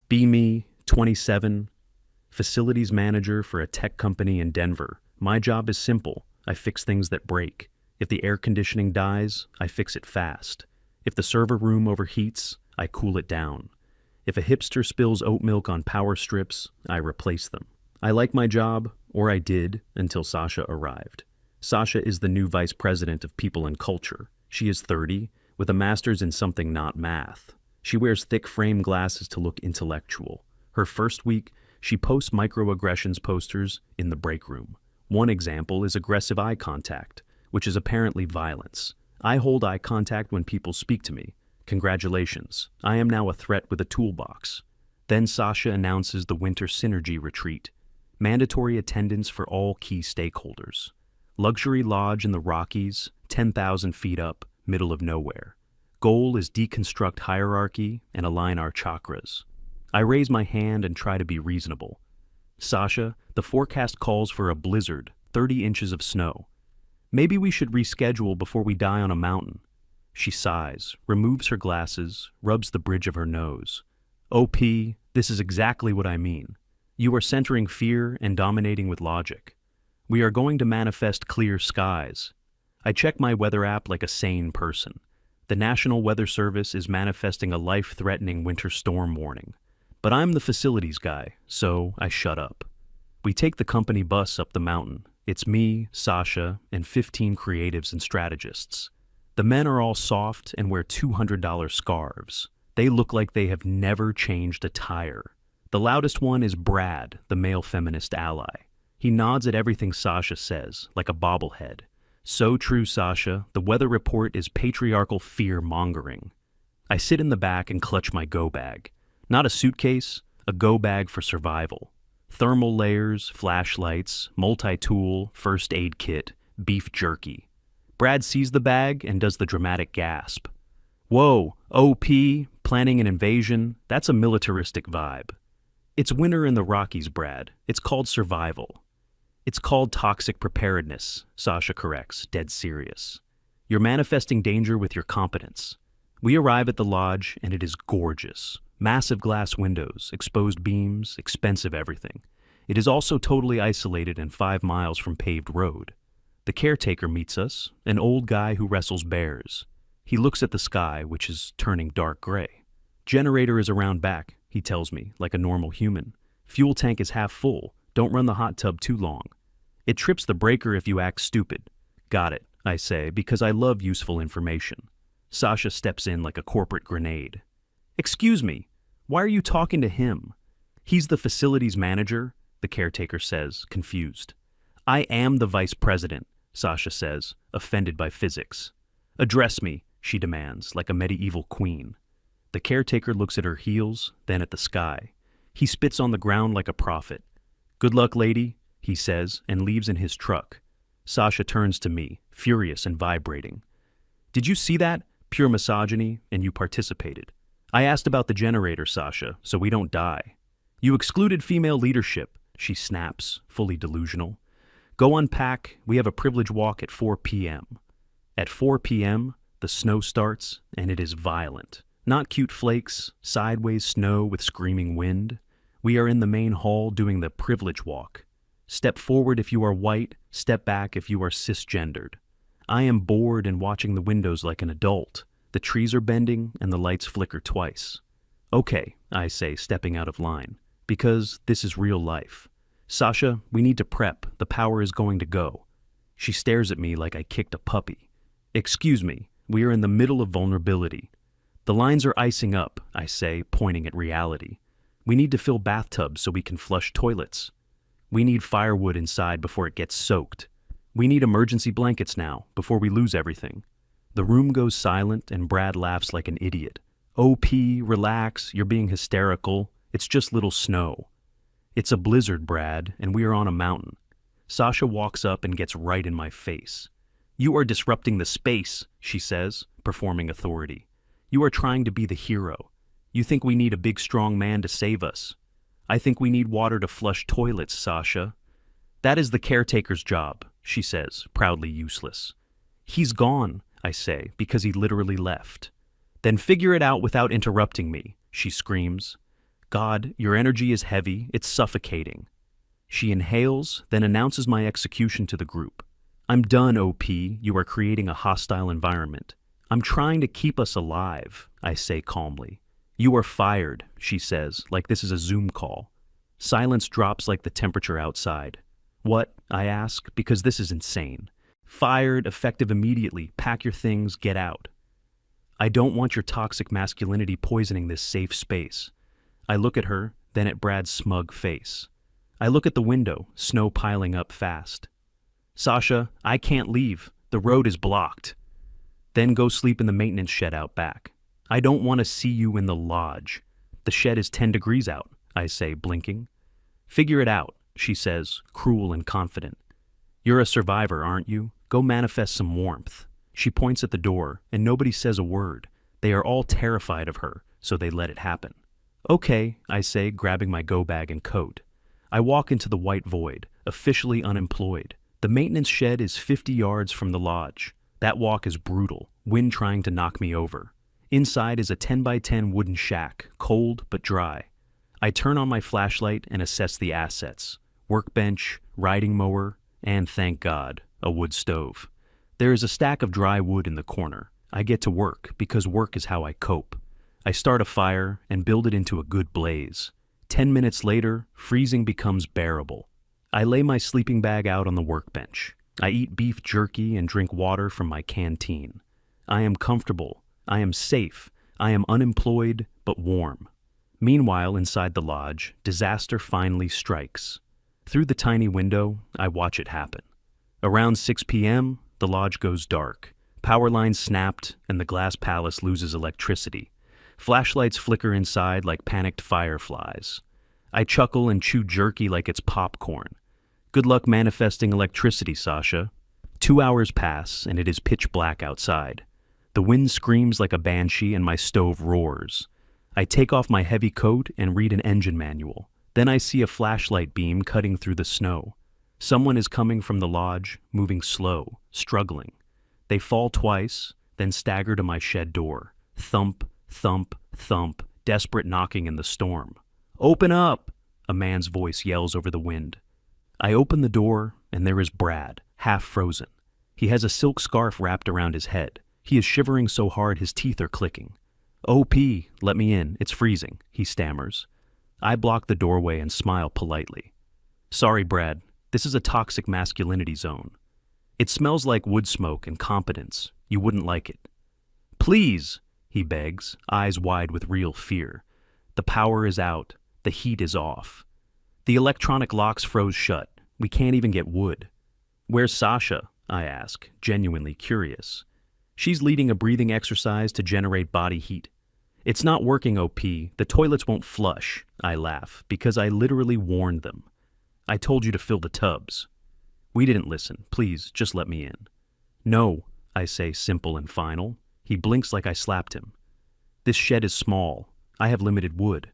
Be me, 27, facilities manager for a tech company in Denver. My job is simple. I fix things that break. If the air conditioning dies, I fix it fast. If the server room overheats, I cool it down. If a hipster spills oat milk on power strips, I replace them. I like my job, or I did, until Sasha arrived. Sasha is the new vice president of people and culture. She is 30, with a master's in something not math. She wears thick frame glasses to look intellectual. Her first week, she posts microaggressions posters in the break room. One example is aggressive eye contact, which is apparently violence. I hold eye contact when people speak to me. Congratulations, I am now a threat with a toolbox. Then Sasha announces the Winter Synergy Retreat. Mandatory attendance for all key stakeholders. Luxury lodge in the Rockies, 10,000 feet up, middle of nowhere. Goal is deconstruct hierarchy and align our chakras. I raise my hand and try to be reasonable. Sasha, the forecast calls for a blizzard, 30 inches of snow. Maybe we should reschedule before we die on a mountain. She sighs, removes her glasses, rubs the bridge of her nose. OP, this is exactly what I mean. You are centering fear and dominating with logic. We are going to manifest clear skies. I check my weather app like a sane person. The National Weather Service is manifesting a life-threatening winter storm warning. But I'm the facilities guy, so I shut up. We take the company bus up the mountain. It's me, Sasha, and 15 creatives and strategists. The men are all soft and wear $200 scarves. They look like they have never changed a tire. The loudest one is Brad, the male feminist ally. He nods at everything Sasha says, like a bobblehead. So true, Sasha. The weather report is patriarchal fear-mongering. I sit in the back and clutch my go bag. Not a suitcase, a go bag for survival. Thermal layers, flashlights, multi-tool, first aid kit, beef jerky. Brad sees the bag and does the dramatic gasp. Whoa, OP, planning an invasion, that's a militaristic vibe. It's winter in the Rockies, Brad. It's called survival. It's called toxic preparedness, Sasha corrects, dead serious. You're manifesting danger with your competence. We arrive at the lodge and it is gorgeous. Massive glass windows, exposed beams, expensive everything. It is also totally isolated and 5 miles from paved road. The caretaker meets us, an old guy who wrestles bears. He looks at the sky, which is turning dark gray. Generator is around back, he tells me, like a normal human. Fuel tank is half full. Don't run the hot tub too long. It trips the breaker if you act stupid. Got it, I say, because I love useful information. Sasha steps in like a corporate grenade. Excuse me, why are you talking to him? He's the facilities manager, the caretaker says, confused. I am the vice president, Sasha says, offended by physics. Address me, she demands, like a medieval queen. The caretaker looks at her heels, then at the sky. He spits on the ground like a prophet. Good luck, lady, he says, and leaves in his truck. Sasha turns to me, furious and vibrating. Did you see that? Pure misogyny, and you participated. I asked about the generator, Sasha, so we don't die. You excluded female leadership, she snaps, fully delusional. Go unpack, we have a privilege walk at 4 p.m. At 4 p.m., the snow starts, and it is violent. Not cute flakes, sideways snow with screaming wind. We are in the main hall doing the privilege walk. Step forward if you are white, step back if you are cisgendered. I am bored and watching the windows like an adult. The trees are bending and the lights flicker twice. Okay, I say, stepping out of line, because this is real life. Sasha, we need to prep. The power is going to go. She stares at me like I kicked a puppy. Excuse me, we are in the middle of vulnerability. The lines are icing up, I say, pointing at reality. We need to fill bathtubs so we can flush toilets. We need firewood inside before it gets soaked. We need emergency blankets now, before we lose everything. The room goes silent and Brad laughs like an idiot. OP, relax, you're being hysterical. It's just little snow. It's a blizzard, Brad, and we are on a mountain. Sasha walks up and gets right in my face. You are disrupting the space, she says, performing authority. You are trying to be the hero. You think we need a big strong man to save us. I think we need water to flush toilets, Sasha. That is the caretaker's job, she says, proudly useless. He's gone, I say, because he literally left. Then figure it out without interrupting me, she screams. God, your energy is heavy, it's suffocating. She inhales, then announces my execution to the group. I'm done, OP, you are creating a hostile environment. I'm trying to keep us alive, I say calmly. You are fired, she says, like this is a Zoom call. Silence drops like the temperature outside. What? I ask, because this is insane. Fired, effective immediately, pack your things, get out. I don't want your toxic masculinity poisoning this safe space. I look at her, then at Brad's smug face. I look at the window, snow piling up fast. Sasha, I can't leave. The road is blocked. Then go sleep in the maintenance shed out back. I don't want to see you in the lodge. The shed is 10 degrees out, I say, blinking. Figure it out, she says, cruel and confident. You're a survivor, aren't you? Go manifest some warmth. She points at the door, and nobody says a word. They are all terrified of her, so they let it happen. Okay, I say, grabbing my go bag and coat. I walk into the white void, officially unemployed. The maintenance shed is 50 yards from the lodge. That walk is brutal, wind trying to knock me over. Inside is a 10 by 10 wooden shack, cold but dry. I turn on my flashlight and assess the assets. Workbench, riding mower, and thank God, a wood stove. There is a stack of dry wood in the corner. I get to work because work is how I cope. I start a fire and build it into a good blaze. 10 minutes later, freezing becomes bearable. I lay my sleeping bag out on the workbench. I eat beef jerky and drink water from my canteen. I am comfortable. I am safe. I am unemployed, but warm. Meanwhile, inside the lodge, disaster finally strikes. Through the tiny window, I watch it happen. Around 6 p.m., the lodge goes dark. Power lines snapped, and the glass palace loses electricity. Flashlights flicker inside like panicked fireflies. I chuckle and chew jerky like it's popcorn. Good luck manifesting electricity, Sasha. 2 hours pass, and it is pitch black outside. The wind screams like a banshee, and my stove roars. I take off my heavy coat and read an engine manual. Then I see a flashlight beam cutting through the snow. Someone is coming from the lodge, moving slow, struggling. They fall twice, then stagger to my shed door. Thump, thump, thump, desperate knocking in the storm. Open up! A man's voice yells over the wind. I open the door, and there is Brad, half frozen. He has a silk scarf wrapped around his head. He is shivering so hard his teeth are clicking. OP, let me in, it's freezing, he stammers. I block the doorway and smile politely. Sorry, Brad, this is a toxic masculinity zone. It smells like wood smoke and competence. You wouldn't like it. Please, he begs, eyes wide with real fear. The power is out. The heat is off. The electronic locks froze shut. We can't even get wood. Where's Sasha? I ask, genuinely curious. She's leading a breathing exercise to generate body heat. It's not working, OP. The toilets won't flush, I laugh, because I literally warned them. I told you to fill the tubs. We didn't listen. Please, just let me in. No, I say, simple and final. He blinks like I slapped him. This shed is small. I have limited wood.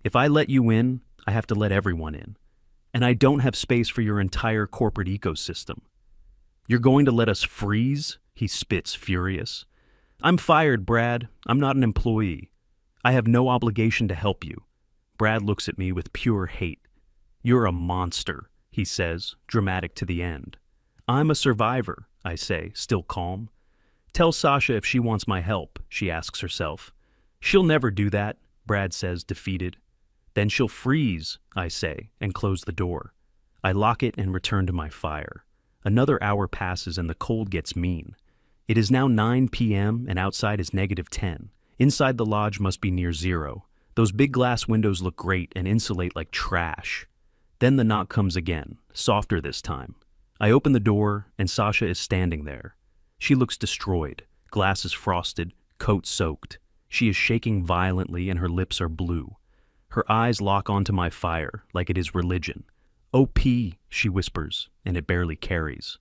If I let you in, I have to let everyone in. And I don't have space for your entire corporate ecosystem. You're going to let us freeze? He spits, furious. I'm fired, Brad. I'm not an employee. I have no obligation to help you. Brad looks at me with pure hate. You're a monster, he says, dramatic to the end. I'm a survivor, I say, still calm. Tell Sasha if she wants my help, she asks herself. She'll never do that, Brad says, defeated. Then she'll freeze, I say, and close the door. I lock it and return to my fire. Another hour passes and the cold gets mean. It is now 9 p.m. and outside is -10. Inside the lodge must be near zero. Those big glass windows look great and insulate like trash. Then the knock comes again, softer this time. I open the door and Sasha is standing there. She looks destroyed, glasses frosted, coat soaked. She is shaking violently and her lips are blue. Her eyes lock onto my fire like it is religion. OP, she whispers, and it barely carries.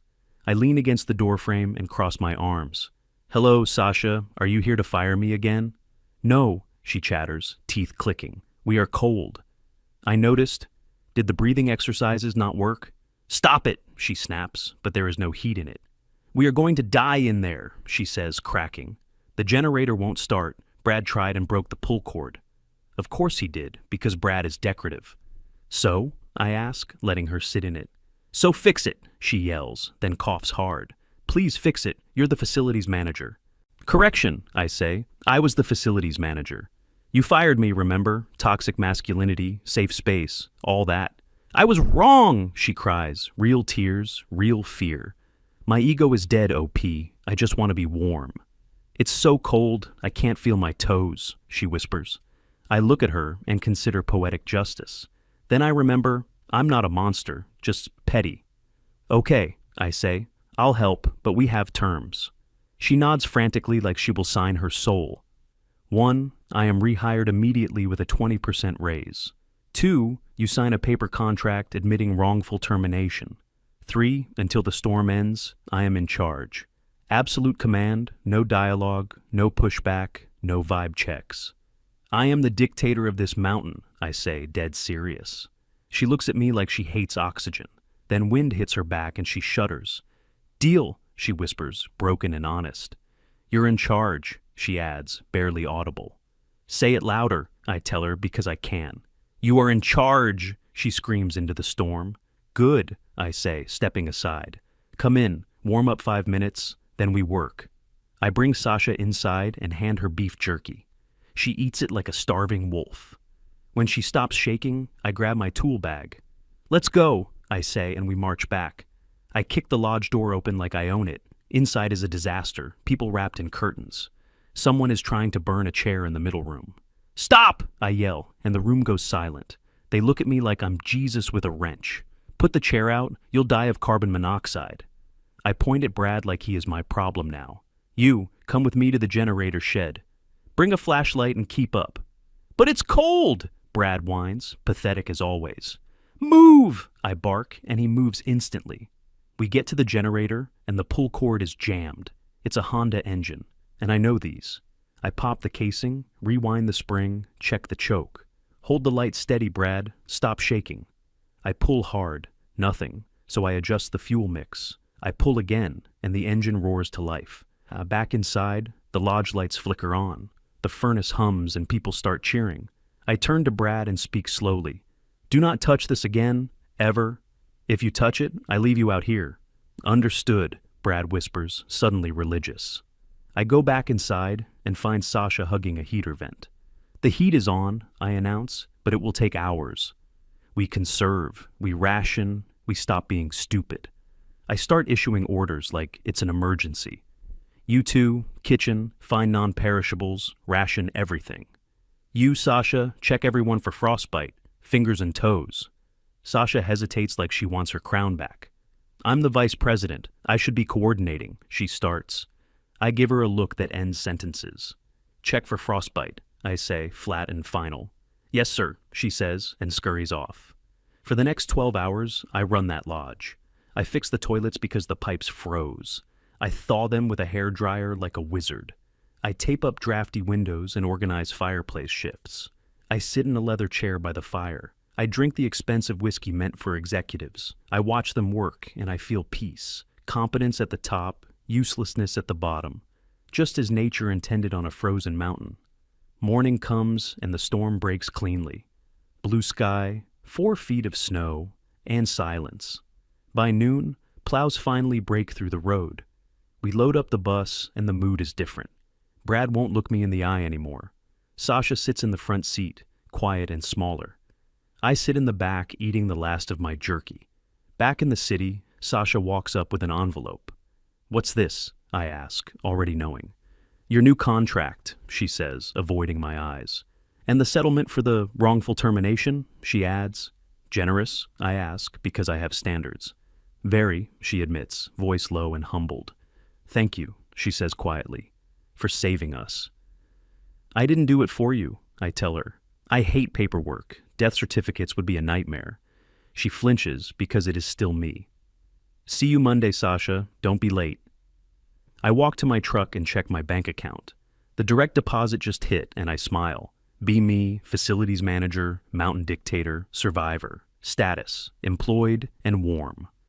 I lean against the doorframe and cross my arms. Hello, Sasha, are you here to fire me again? No, she chatters, teeth clicking. We are cold. I noticed. Did the breathing exercises not work? Stop it, she snaps, but there is no heat in it. We are going to die in there, she says, cracking. The generator won't start. Brad tried and broke the pull cord. Of course he did, because Brad is decorative. So? I ask, letting her sit in it. So fix it, she yells, then coughs hard. Please fix it. You're the facilities manager. Correction, I say. I was the facilities manager. You fired me, remember? Toxic masculinity, safe space, all that. I was wrong, she cries. Real tears, real fear. My ego is dead, OP. I just want to be warm. It's so cold, I can't feel my toes, she whispers. I look at her and consider poetic justice. Then I remember, I'm not a monster, just petty. Okay, I say. I'll help, but we have terms. She nods frantically like she will sign her soul. 1, I am rehired immediately with a 20% raise. 2, you sign a paper contract admitting wrongful termination. 3, until the storm ends, I am in charge. Absolute command, no dialogue, no pushback, no vibe checks. I am the dictator of this mountain, I say, dead serious. She looks at me like she hates oxygen. Then wind hits her back and she shudders. Deal, she whispers, broken and honest. You're in charge, she adds, barely audible. Say it louder, I tell her, because I can. You are in charge, she screams into the storm. Good, I say, stepping aside. Come in, warm up 5 minutes, then we work. I bring Sasha inside and hand her beef jerky. She eats it like a starving wolf. When she stops shaking, I grab my tool bag. Let's go, I say, and we march back. I kick the lodge door open like I own it. Inside is a disaster, people wrapped in curtains. Someone is trying to burn a chair in the middle room. Stop, I yell, and the room goes silent. They look at me like I'm Jesus with a wrench. Put the chair out, you'll die of carbon monoxide. I point at Brad like he is my problem now. You, come with me to the generator shed. Bring a flashlight and keep up. But it's cold, Brad whines, pathetic as always. Move, I bark, and he moves instantly. We get to the generator, and the pull cord is jammed. It's a Honda engine, and I know these. I pop the casing, rewind the spring, check the choke. Hold the light steady, Brad. Stop shaking. I pull hard. Nothing. So I adjust the fuel mix. I pull again, and the engine roars to life. Back inside, the lodge lights flicker on. The furnace hums, and people start cheering. I turn to Brad and speak slowly. Do not touch this again, ever. If you touch it, I leave you out here. Understood, Brad whispers, suddenly religious. I go back inside and find Sasha hugging a heater vent. The heat is on, I announce, but it will take hours. We conserve, we ration, we stop being stupid. I start issuing orders like it's an emergency. You two, kitchen, find non-perishables, ration everything. You, Sasha, check everyone for frostbite, fingers and toes. Sasha hesitates like she wants her crown back. I'm the vice president. I should be coordinating, she starts. I give her a look that ends sentences. Check for frostbite, I say, flat and final. Yes, sir, she says, and scurries off. For the next 12 hours, I run that lodge. I fix the toilets because the pipes froze. I thaw them with a hairdryer like a wizard. I tape up drafty windows and organize fireplace shifts. I sit in a leather chair by the fire. I drink the expensive whiskey meant for executives. I watch them work, and I feel peace. Competence at the top, uselessness at the bottom. Just as nature intended on a frozen mountain. Morning comes, and the storm breaks cleanly. Blue sky, 4 feet of snow, and silence. By noon, plows finally break through the road. We load up the bus, and the mood is different. Brad won't look me in the eye anymore. Sasha sits in the front seat, quiet and smaller. I sit in the back eating the last of my jerky. Back in the city, Sasha walks up with an envelope. What's this? I ask, already knowing. Your new contract, she says, avoiding my eyes. And the settlement for the wrongful termination, she adds. Generous, I ask, because I have standards. Very, she admits, voice low and humbled. Thank you, she says quietly, for saving us. I didn't do it for you, I tell her. I hate paperwork. Death certificates would be a nightmare. She flinches because it is still me. See you Monday, Sasha. Don't be late. I walk to my truck and check my bank account. The direct deposit just hit, and I smile. Be me, facilities manager, mountain dictator, survivor. Status, employed and warm.